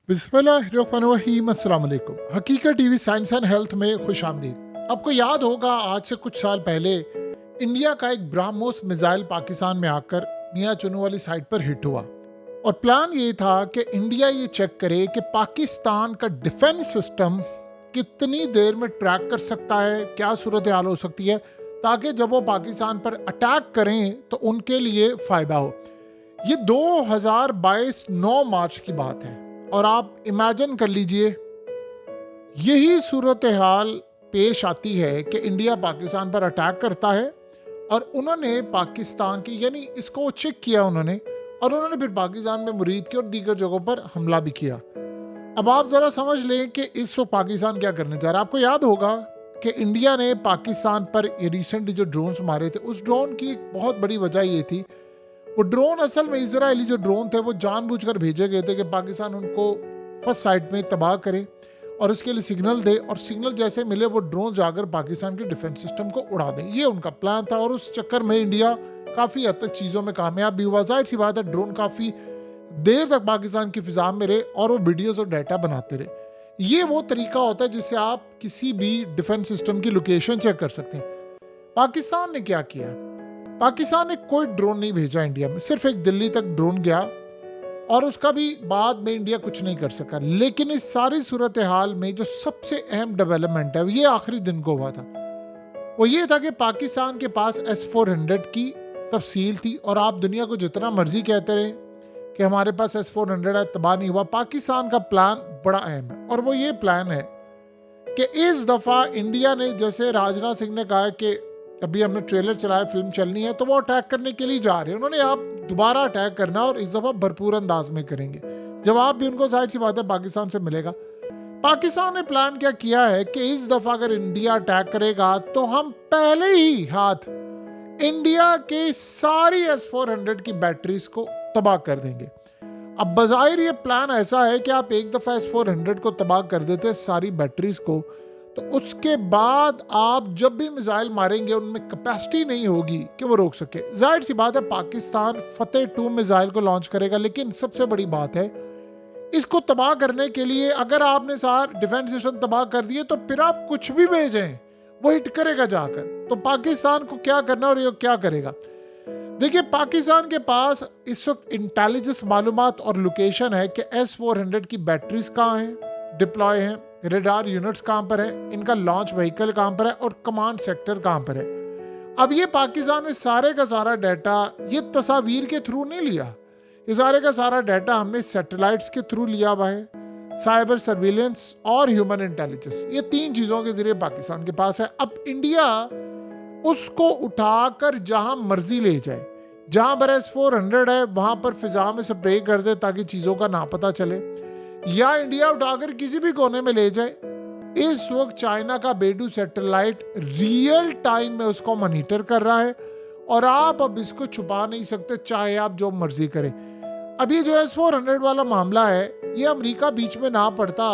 बिस्मिल्लाहिर्रहमानिर्रहीम। अस्सलाम वालेकुम। हकीकत टीवी साइंस एंड हेल्थ में खुश आमदीद। आपको याद होगा आज से कुछ साल पहले इंडिया का एक ब्रह्मोस मिसाइल पाकिस्तान में आकर मियाँ चुनू वाली साइट पर हिट हुआ और प्लान ये था कि इंडिया ये चेक करे कि पाकिस्तान का डिफेंस सिस्टम कितनी देर में ट्रैक कर सकता है, क्या सूरत हाल हो सकती है, ताकि जब वो पाकिस्तान पर अटैक करें तो उनके लिए फ़ायदा हो। ये 2022 9 मार्च की बात है और आप इमेजिन कर लीजिए यही सूरत हाल पेश आती है कि इंडिया पाकिस्तान पर अटैक करता है और उन्होंने पाकिस्तान की यानी इसको चेक किया उन्होंने और उन्होंने फिर पाकिस्तान में मुरीद की और दीगर जगहों पर हमला भी किया। अब आप ज़रा समझ लें कि इस वक्त पाकिस्तान क्या करने जा रहा है। आपको याद होगा कि इंडिया ने पाकिस्तान पर रिसेंटली जो ड्रोन्स मारे थे, उस ड्रोन की एक बहुत बड़ी वजह ये थी, वो ड्रोन असल में इजरायली जो ड्रोन थे वो जानबूझकर भेजे गए थे कि पाकिस्तान उनको फर्स्ट साइट में तबाह करे और उसके लिए सिग्नल दे, और सिग्नल जैसे मिले वो ड्रोन जाकर पाकिस्तान के डिफेंस सिस्टम को उड़ा दें। ये उनका प्लान था और उस चक्कर में इंडिया काफ़ी हद तक चीज़ों में कामयाब भी हुआ। जाहिर सी बात है, ड्रोन काफ़ी देर तक पाकिस्तान की फिजा में रहे और वो वीडियोज़ और डाटा बनाते रहे। ये वो तरीका होता है जिससे आप किसी भी डिफेंस सिस्टम की लोकेशन चेक कर सकते हैं। पाकिस्तान ने क्या किया? पाकिस्तान ने कोई ड्रोन नहीं भेजा इंडिया में, सिर्फ एक दिल्ली तक ड्रोन गया और उसका भी बाद में इंडिया कुछ नहीं कर सका। लेकिन इस सारी सूरत हाल में जो सबसे अहम डेवलपमेंट है ये आखिरी दिन को हुआ था। वो ये था कि पाकिस्तान के पास S-400 की तफसील थी और आप दुनिया को जितना मर्जी कहते रहे कि हमारे पास S-400 है, तबाह नहीं हुआ। पाकिस्तान का प्लान बड़ा अहम है और वो ये प्लान है कि इस दफ़ा इंडिया ने, जैसे राजनाथ सिंह ने कहा कि अभी हमने ट्रेलर चलाया, फिल्म चलनी है, तो वो अटैक करने के लिए जा रहे हैं। उन्होंने आप दोबारा अटैक करना और इस दफ़ा भरपूर अंदाज में करेंगे। जवाब भी उनको जाहिर सी बात है पाकिस्तान से मिलेगा। पाकिस्तान ने प्लान क्या किया है कि इस दफ़ा अगर इंडिया अटैक करेगा तो हम पहले ही हाथ इंडिया के सारी S-400 की बैटरीज को तबाह कर देंगे। अब बज़ाहिर ये प्लान ऐसा है कि आप एक दफ़ा S-400 को तबाह कर देते सारी बैटरीज को, तो उसके बाद आप जब भी मिसाइल मारेंगे उनमें कैपेसिटी नहीं होगी कि वो रोक सके। जाहिर सी बात है पाकिस्तान फतेह 2 मिसाइल को लॉन्च करेगा, लेकिन सबसे बड़ी बात है इसको तबाह करने के लिए अगर आपने सारा डिफेंस सिस्टम तबाह कर दिए तो फिर आप कुछ भी भेजें वो हिट करेगा जाकर। तो पाकिस्तान को क्या करना और ये क्या करेगा? देखिए, पाकिस्तान के पास इस वक्त इंटेलिजेंस मालूमात और लोकेशन है कि S-400 की बैटरीज कहाँ हैं, डिप्लॉय हैं, रेडार यूनिट्स कहाँ पर है, इनका लॉन्च व्हीकल कहाँ पर है और कमांड सेक्टर कहाँ पर है। अब ये पाकिस्तान ने सारे का सारा डाटा ये तस्वीर के थ्रू नहीं लिया, ये सारे का सारा डाटा हमने सैटेलाइट्स के थ्रू लिया हुआ है। साइबर सर्विलेंस और ह्यूमन इंटेलिजेंस, ये 3 चीज़ों के जरिए पाकिस्तान के पास है। अब इंडिया उसको उठाकर जहां मर्जी ले जाए, जहां पर S-400 है वहां पर फिजा में स्प्रे कर दे ताकि चीज़ों का ना पता चले, या इंडिया उठाकर किसी भी कोने में ले जाए। इस वक्त चाइना का बेडू सैटेलाइट रियल टाइम में उसको मॉनिटर कर रहा है और आप अब इसको छुपा नहीं सकते, चाहे आप जो मर्जी करें। अभी जो S-400 वाला मामला है ये अमेरिका बीच में ना पड़ता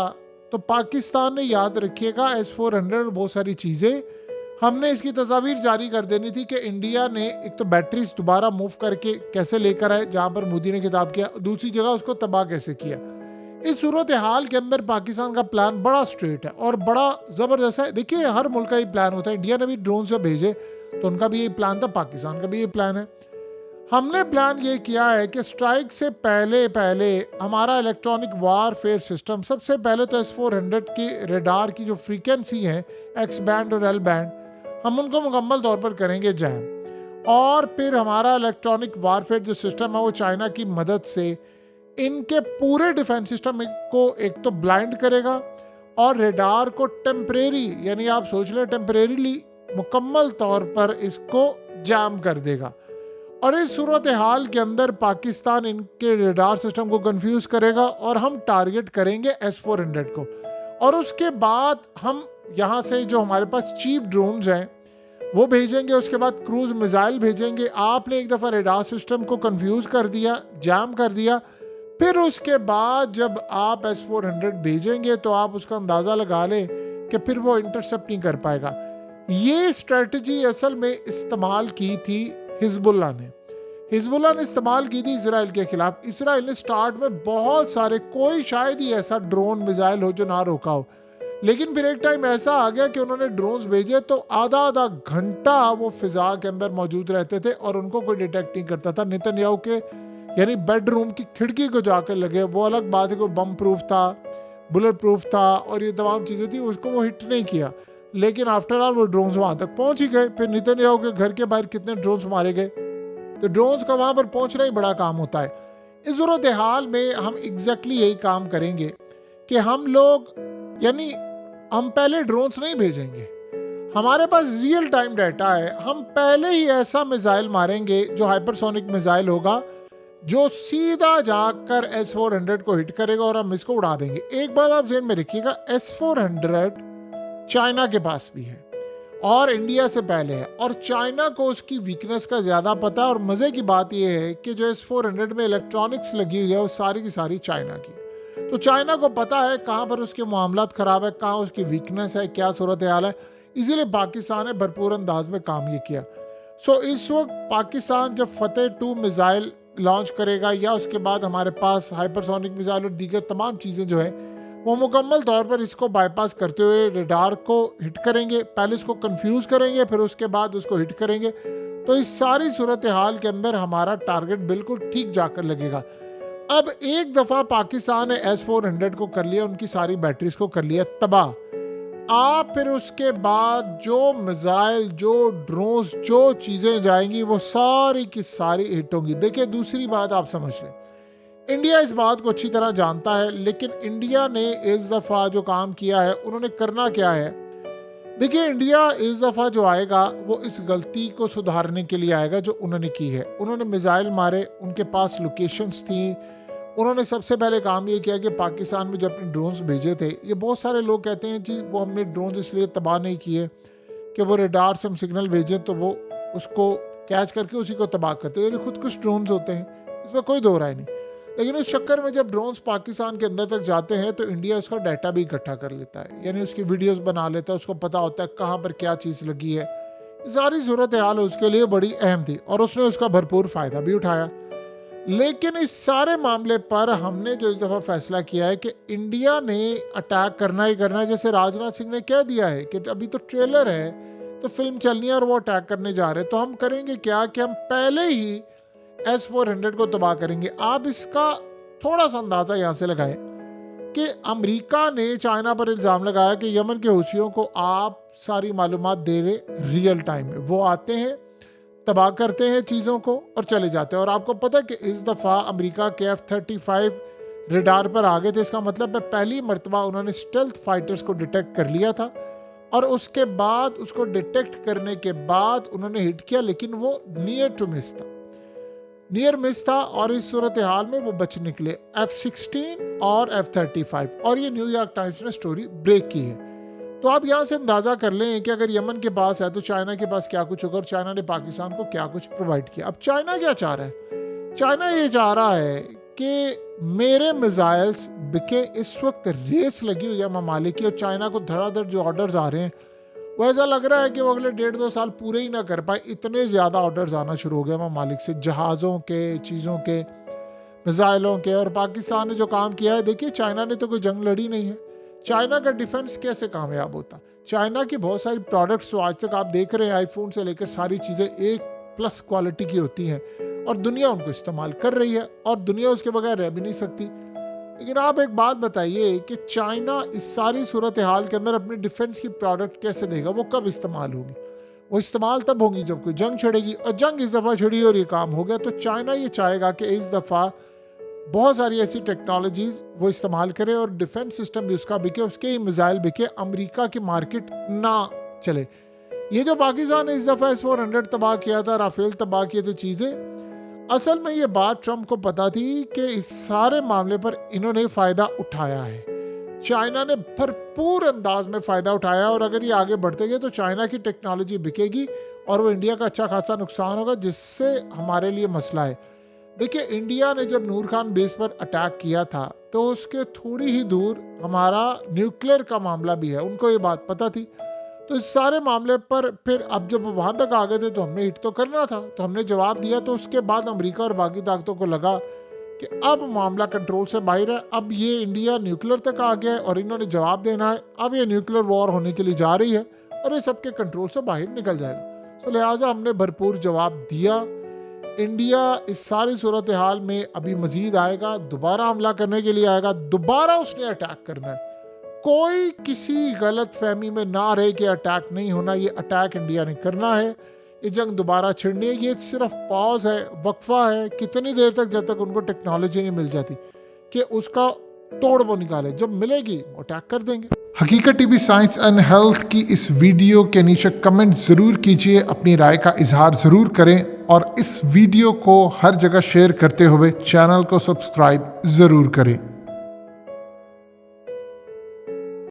तो पाकिस्तान ने, याद रखिएगा, S-400 बहुत सारी चीज़ें हमने इसकी तस्वीर जारी कर देनी थी कि इंडिया ने एक तो बैटरीज दोबारा मूव करके कैसे लेकर आए जहां पर मोदी ने खिताब किया, दूसरी जगह उसको तबाह कैसे किया। इस सूरत हाल के अंदर पाकिस्तान का प्लान बड़ा स्ट्रेट है और बड़ा ज़बरदस्त है। देखिए, हर मुल्क का ही प्लान होता है। इंडिया ने भी ड्रोन से भेजे तो उनका भी यही प्लान था, पाकिस्तान का भी यही प्लान है। हमने प्लान ये किया है कि स्ट्राइक से पहले हमारा इलेक्ट्रॉनिक वारफेयर सिस्टम, सबसे पहले तो S-400 की रेडार की जो फ्रीक्वेंसी है X बैंड और L बैंड, हम उनको मुकम्मल तौर पर करेंगे जैम, और फिर हमारा इलेक्ट्रॉनिक वारफेयर जो सिस्टम है वो चाइना की मदद से इनके पूरे डिफेंस सिस्टम को एक तो ब्लाइंड करेगा और रेडार को टेम्परेरी, यानी आप सोच लें टेम्परेरीली, मुकम्मल तौर पर इसको जैम कर देगा। और इस सूरत हाल के अंदर पाकिस्तान इनके रेडार सिस्टम को कंफ्यूज करेगा और हम टारगेट करेंगे S-400 को। और उसके बाद हम यहाँ से जो हमारे पास चीप ड्रोन्स हैं वो भेजेंगे, उसके बाद क्रूज मिसाइल भेजेंगे। आपने एक दफ़ा रेडार सिस्टम को कंफ्यूज कर दिया, जैम कर दिया, फिर उसके बाद जब आप S-400 भेजेंगे तो आप उसका अंदाज़ा लगा लें कि फिर वो इंटरसेप्ट नहीं कर पाएगा। ये स्ट्रेटजी असल में इस्तेमाल की थी हिजबुल्लाह ने। हिजबुल्लाह ने इस्तेमाल की थी इसराइल के खिलाफ। इसराइल ने स्टार्ट में बहुत सारे, कोई शायद ही ऐसा ड्रोन मिसाइल हो जो ना रोका हो, लेकिन फिर एक टाइम ऐसा आ गया कि उन्होंने ड्रोन्स भेजे तो आधा आधा घंटा वो फिजा के अंदर मौजूद रहते थे और उनको कोई डिटेक्ट नहीं करता था। नेतन्याहू के यानी बेडरूम की खिड़की को जाकर लगे, वो अलग बात है कि बम प्रूफ था, बुलेट प्रूफ था और ये तमाम चीज़ें थी, उसको वो हिट नहीं किया। लेकिन आफ्टर ऑल वो ड्रोन्स वहाँ तक पहुँच ही गए। फिर नेतन्याहू के घर के बाहर कितने ड्रोन्स मारे गए, तो ड्रोन्स का वहाँ पर पहुँचना ही बड़ा काम होता है। इस सूरत हाल में हम एग्जैक्टली यही काम करेंगे कि हम लोग यानी हम पहले ड्रोन्स नहीं भेजेंगे, हमारे पास रियल टाइम डाटा है, हम पहले ही ऐसा मिसाइल मारेंगे जो हाइपरसोनिक मिसाइल होगा जो सीधा जाकर S-400 को हिट करेगा और हम इसको उड़ा देंगे। एक बात आप ज़हन में रखिएगा, S-400 चाइना के पास भी है और इंडिया से पहले है, और चाइना को उसकी वीकनेस का ज़्यादा पता है। और मज़े की बात यह है कि जो S-400 में इलेक्ट्रॉनिक्स लगी हुई है वो सारी की सारी चाइना की, तो चाइना को पता है कहाँ पर उसके मामलात ख़राब है, कहाँ उसकी वीकनेस है, क्या सूरत हाल है। इसीलिए पाकिस्तान ने भरपूर अंदाज में काम ये किया। सो इस वक्त पाकिस्तान जब फतेह 2 मिसाइल लॉन्च करेगा या उसके बाद हमारे पास हाइपरसोनिक मिसाइल और दीगर तमाम चीज़ें जो है वो मुकम्मल तौर पर इसको बाईपास करते हुए रडार को हिट करेंगे। पहले इसको कंफ्यूज करेंगे, फिर उसके बाद उसको हिट करेंगे। तो इस सारी सूरत हाल के अंदर हमारा टारगेट बिल्कुल ठीक जाकर लगेगा। अब एक दफ़ा पाकिस्तान ने S-400 को कर लिया, उनकी सारी बैटरीज को कर लिया तबाह। आप फिर उसके बाद जो मिसाइल, जो ड्रोन्स, जो चीज़ें जाएंगी वो सारी की सारी हिट होंगी। देखिए दूसरी बात आप समझ लें, इंडिया इस बात को अच्छी तरह जानता है, लेकिन इंडिया ने इस दफ़ा जो काम किया है, उन्होंने करना क्या है। देखिए इंडिया इस दफ़ा जो आएगा वो इस गलती को सुधारने के लिए आएगा जो उन्होंने की है। उन्होंने मिसाइल मारे, उनके पास लोकेशंस थी, उन्होंने सबसे पहले काम ये किया कि पाकिस्तान में जो अपने ड्रोन्स भेजे थे, ये बहुत सारे लोग कहते हैं जी वो हमने ड्रोन्स इसलिए तबाह नहीं किए कि वो रडार से हम सिग्नल भेजें तो वो उसको कैच करके उसी को तबाह करते हैं। ये खुद कुछ ड्रोन्स होते हैं, इसमें कोई दो राय नहीं। लेकिन उस चक्कर में जब ड्रोन्स पाकिस्तान के अंदर तक जाते हैं तो इंडिया उसका डाटा भी इकट्ठा कर लेता है, यानी उसकी वीडियोस बना लेता है, उसको पता होता है कहाँ पर क्या चीज़ लगी है। सारी सूरत हाल उसके लिए बड़ी अहम थी और उसने उसका भरपूर फ़ायदा भी उठाया। लेकिन इस सारे मामले पर हमने जो इस दफ़ा फैसला किया है कि इंडिया ने अटैक करना ही करना है। जैसे राजनाथ सिंह ने कह दिया है कि अभी तो ट्रेलर है, तो फिल्म चलनी है और वो अटैक करने जा रहे हैं, तो हम करेंगे क्या कि हम पहले ही S-400 को तबाह करेंगे। आप इसका थोड़ा सा अंदाज़ा यहाँ से लगाएं कि अमेरिका ने चाइना पर इल्ज़ाम लगाया कि यमन के हुसियों को आप सारी मालूमात दे रहे रियल टाइम में, वो आते हैं, तबाह करते हैं चीज़ों को और चले जाते हैं। और आपको पता है कि इस दफ़ा अमेरिका के F-35 रडार पर आ गए थे। इसका मतलब है पहली मरतबा उन्होंने स्टेल्थ फाइटर्स को डिटेक्ट कर लिया था और उसके बाद उसको डिटेक्ट करने के बाद उन्होंने हिट किया, लेकिन वो नियर टू मिस था, नियर मिस था। और इस सूरत हाल में वो बच निकले F-16 और F-35, और ये न्यूयॉर्क टाइम्स ने स्टोरी ब्रेक की है। तो आप यहाँ से अंदाज़ा कर लें कि अगर यमन के पास है तो चाइना के पास क्या कुछ होगा और चाइना ने पाकिस्तान को क्या कुछ प्रोवाइड किया। अब चाइना क्या चाह रहा है? चाइना ये चाह रहा है कि मेरे मिसाइल्स बिके। इस वक्त रेस लगी हुई है ममालिक की और चाइना को धड़ाधड़ जो ऑर्डर्स आ रहे हैं वो ऐसा लग रहा है कि वो अगले 1.5-2 साल पूरे ही ना कर पाए, इतने ज़्यादा ऑर्डर्स आना शुरू हो गए ममालिक से, जहाज़ों के, चीज़ों के, मिसाइलों के। और पाकिस्तान ने जो काम किया है, देखिए चाइना ने तो कोई जंग लड़ी नहीं है। चाइना का डिफेंस कैसे कामयाब होता? चाइना की बहुत सारी प्रोडक्ट्स जो आज तक आप देख रहे हैं, आईफोन से लेकर सारी चीज़ें A+ क्वालिटी की होती हैं और दुनिया उनको इस्तेमाल कर रही है और दुनिया उसके बगैर रह भी नहीं सकती। लेकिन आप एक बात बताइए कि चाइना इस सारी सूरत हाल के अंदर अपनी डिफेंस की प्रोडक्ट कैसे देगा? वो कब इस्तेमाल होगी? वो इस्तेमाल तब होगी जब कोई जंग छिड़ेगी, और जंग इस दफ़ा छिड़ी और ये काम हो गया। तो चाइना ये चाहेगा कि इस दफ़ा बहुत सारी ऐसी टेक्नोलॉजीज़ वो इस्तेमाल करे और डिफेंस सिस्टम भी उसका बिके, उसके ही मिसाइल बिके, अमेरिका की मार्केट ना चले। ये जो पाकिस्तान ने इस दफ़ा S-400 तबाह किया था, राफेल तबाह किए थे चीज़ें, असल में ये बात ट्रंप को पता थी कि इस सारे मामले पर इन्होंने फ़ायदा उठाया है। चाइना ने भरपूर अंदाज में फ़ायदा उठाया और अगर ये आगे बढ़ते गए तो चाइना की टेक्नोलॉजी बिकेगी और वो इंडिया का अच्छा खासा नुकसान होगा, जिससे हमारे लिए मसला है। देखिए इंडिया ने जब नूर खान बेस पर अटैक किया था तो उसके थोड़ी ही दूर हमारा न्यूक्लियर का मामला भी है, उनको ये बात पता थी। तो इस सारे मामले पर फिर अब जब वहाँ तक आ गए थे तो हमने हिट तो करना था, तो हमने जवाब दिया। तो उसके बाद अमेरिका और बाकी ताकतों को लगा कि अब मामला कंट्रोल से बाहर है, अब ये इंडिया न्यूक्लियर तक आ गया है और इन्होंने जवाब देना है, अब ये न्यूक्लियर वॉर होने के लिए जा रही है और ये सबके कंट्रोल से बाहर निकल जाएगा। तो लिहाजा हमने भरपूर जवाब दिया। इंडिया इस सारी सूरत हाल में अभी मजीद आएगा, दोबारा हमला करने के लिए आएगा, दोबारा उसने अटैक करना है। कोई किसी गलत फहमी में ना रहे कि अटैक नहीं होना, ये अटैक इंडिया ने करना है, ये जंग दोबारा छिड़नी है। ये सिर्फ पॉज है, वक्फा है, कितनी देर तक, जब तक उनको टेक्नोलॉजी नहीं मिल जाती कि उसका तोड़ वो निकाले, जब मिलेगी वो अटैक कर देंगे। हकीकत टीवी साइंस एंड हेल्थ की इस वीडियो के नीचे कमेंट ज़रूर कीजिए, अपनी राय का इजहार ज़रूर करें और इस वीडियो को हर जगह शेयर करते हुए चैनल को सब्सक्राइब ज़रूर करें।